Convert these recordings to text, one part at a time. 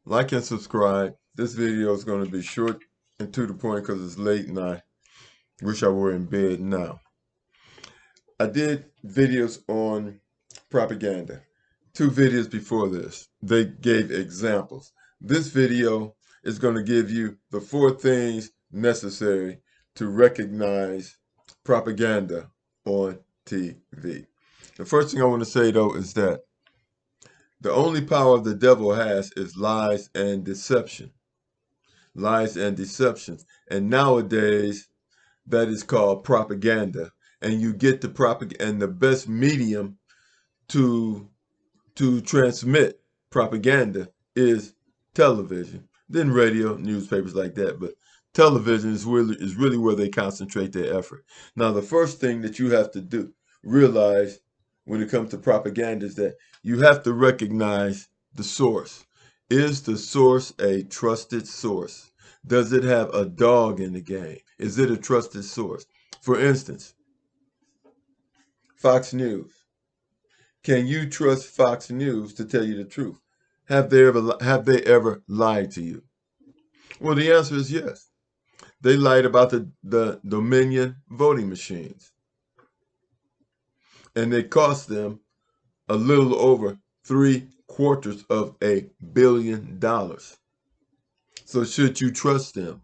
Like and subscribe. This video is going to be short and to the point because it's late and I wish I were in bed now. I did videos on propaganda. 2 videos before this, they gave examples. This video is going to give you the 4 things necessary to recognize propaganda on TV. The first thing I want to say though is that the only power the devil has is lies and deception. Lies and deceptions. And nowadays, that is called propaganda. And you get the propaganda, and the best medium to transmit propaganda is television. Then radio, newspapers like that. But television is really where they concentrate their effort. Now, the first thing that you have to realize when it comes to propaganda is that you have to recognize the source. Is the source a trusted source? Does it have a dog in the game? Is it a trusted source? For instance, Fox News. Can you trust Fox News to tell you the truth? Have they ever lied to you? Well, the answer is yes. They lied about the Dominion voting machines. And they cost them a little over $750 million. So should you trust them?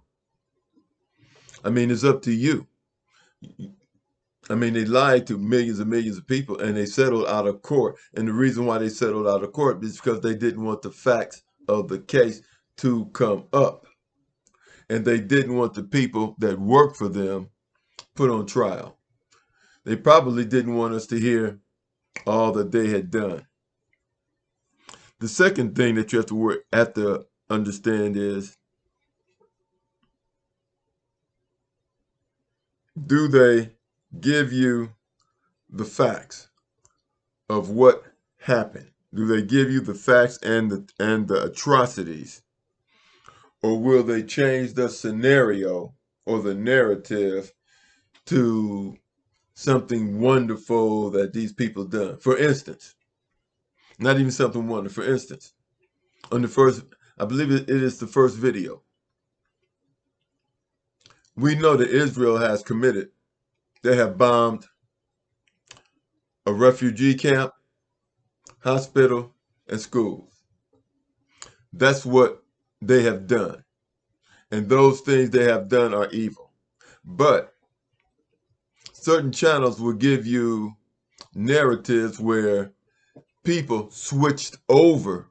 I mean, it's up to you. I mean, they lied to millions and millions of people and they settled out of court. And the reason why they settled out of court is because they didn't want the facts of the case to come up. And they didn't want the people that worked for them put on trial. They probably didn't want us to hear all that they had done. The second thing that you have to understand is, do they give you the facts of what happened? Do they give you the facts and the atrocities? Or will they change the scenario or the narrative to something wonderful that these people done? For instance, not even something wonderful. For instance, on the first, I believe it is the first video, we know that Israel has committed. They have bombed a refugee camp, hospital, and schools. That's what they have done. And those things they have done are evil. But certain channels will give you narratives where people switched over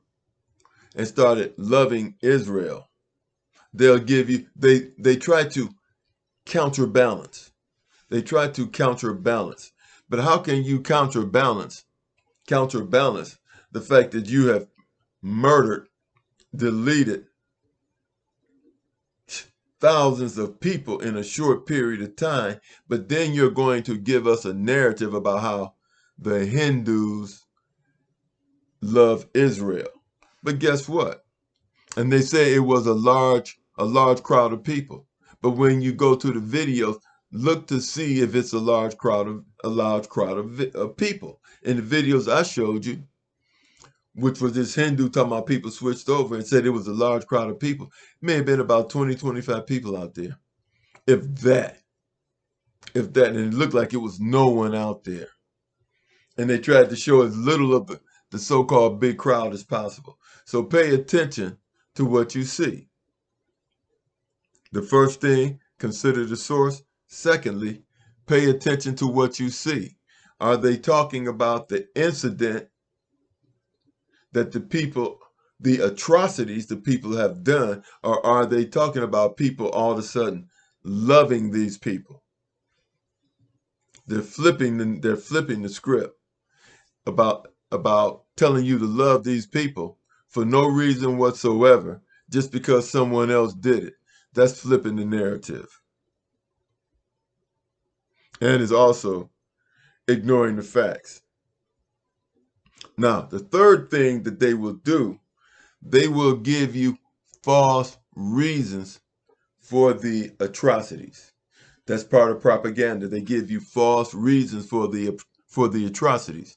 and started loving Israel. They'll give you, they try to counterbalance. They try to counterbalance. But how can you counterbalance the fact that you have murdered, deleted thousands of people in a short period of time, but then you're going to give us a narrative about how the Hindus love Israel. But guess what? And they say it was a large crowd of people. But when you go to the videos, look to see if it's a large crowd of people. In the videos I showed you, which was this Hindu talking about people switched over and said it was a large crowd of people. It may have been about 20, 25 people out there. If that, and it looked like it was no one out there. And they tried to show as little of the so-called big crowd as possible. So pay attention to what you see. The first thing, consider the source. Secondly, pay attention to what you see. Are they talking about the incident that the atrocities the people have done, or are they talking about people all of a sudden loving these people? They're flipping the script about telling you to love these people for no reason whatsoever, just because someone else did it. That's flipping the narrative. And is also ignoring the facts. Now, the third thing that they will do, they will give you false reasons for the atrocities. That's part of propaganda. They give you false reasons for the atrocities.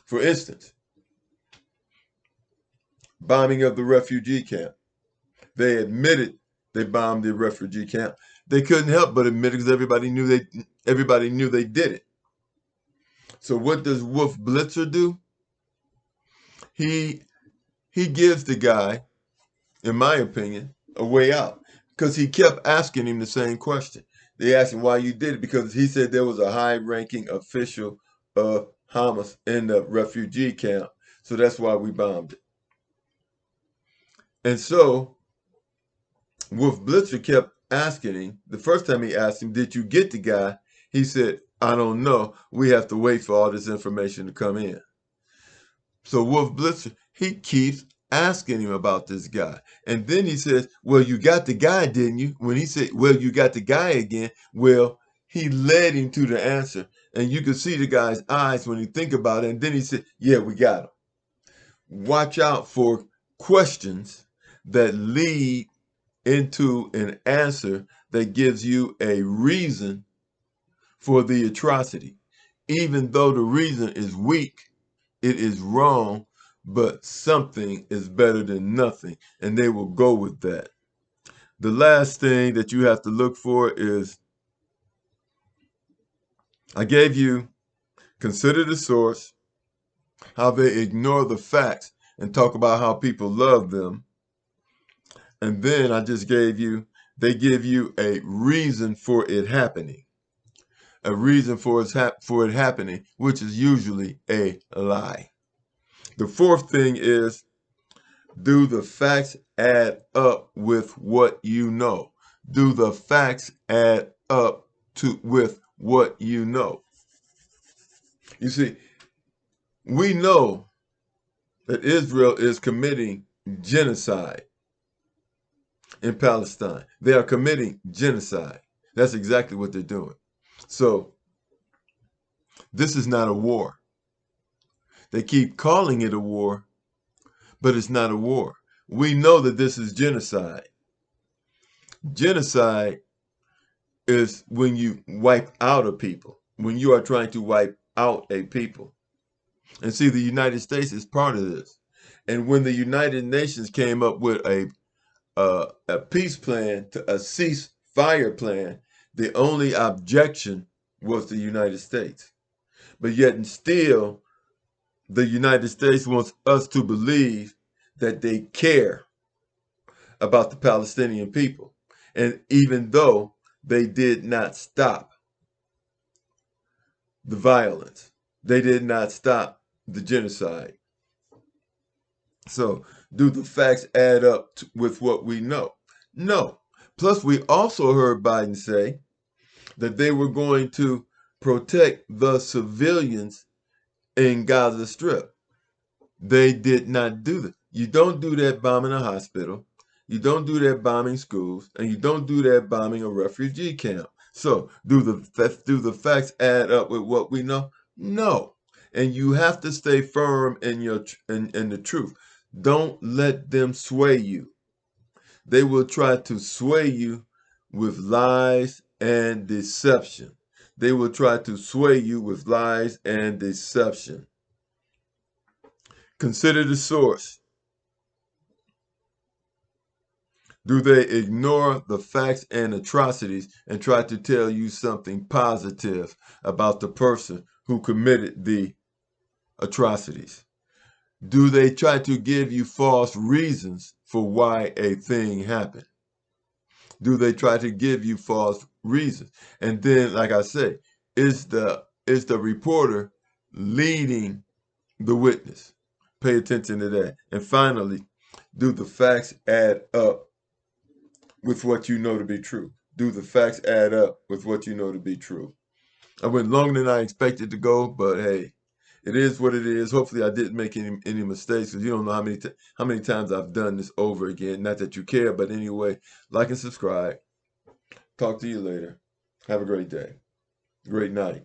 For instance, bombing of the refugee camp. They admitted they bombed the refugee camp. They couldn't help but admit it because everybody knew they did it. So what does Wolf Blitzer do? He gives the guy, in my opinion, a way out because he kept asking him the same question. They asked him why you did it because he said there was a high-ranking official of Hamas in the refugee camp, so that's why we bombed it. And so Wolf Blitzer kept asking him. The first time he asked him, did you get the guy? He said, I don't know. We have to wait for all this information to come in. So Wolf Blitzer, he keeps asking him about this guy. And then he says, well, you got the guy, didn't you? When he said, well, you got the guy again, well, he led him to the answer. And you could see the guy's eyes when he think about it. And then he said, yeah, we got him. Watch out for questions that lead into an answer that gives you a reason for the atrocity. Even though the reason is weak, it is wrong, but something is better than nothing, and they will go with that. The last thing that you have to look for is, I gave you consider the source, how they ignore the facts and talk about how people love them. And then I just gave you, they give you a reason for it happening. A reason for it happening, which is usually a lie. The fourth thing is, do the facts add up with what you know? Do the facts add up with what you know? You see, we know that Israel is committing genocide in Palestine. They are committing genocide. That's exactly what they're doing. So, this is not a war. They keep calling it a war, but it's not a war. We know that this is genocide. Genocide is when you wipe out a people, when you are trying to wipe out a people. And see, the United States is part of this. And when the United Nations came up with a peace plan, a ceasefire plan, the only objection was the United States. But yet and still, the United States wants us to believe that they care about the Palestinian people. And even though they did not stop the violence, they did not stop the genocide. So, do the facts add up with what we know? No. Plus, we also heard Biden say that they were going to protect the civilians in Gaza Strip. They did not do that. You don't do that bombing a hospital. You don't do that bombing schools, and you don't do that bombing a refugee camp. So, do the facts add up with what we know? No. And you have to stay firm in the truth. Don't let them sway you. They will try to sway you with lies and deception. They will try to sway you with lies and deception. Consider the source. Do they ignore the facts and atrocities and try to tell you something positive about the person who committed the atrocities? Do they try to give you false reasons for why a thing happened? Do they try to give you false reasons? And then, like I say, is the reporter leading the witness? Pay attention to that. And finally, do the facts add up with what you know to be true? Do the facts add up with what you know to be true? I went longer than I expected to go, but hey, it is what it is. Hopefully I didn't make any mistakes, because you don't know how many times I've done this over again. Not that you care, but anyway, like and subscribe. Talk to you later. Have a great day. Great night.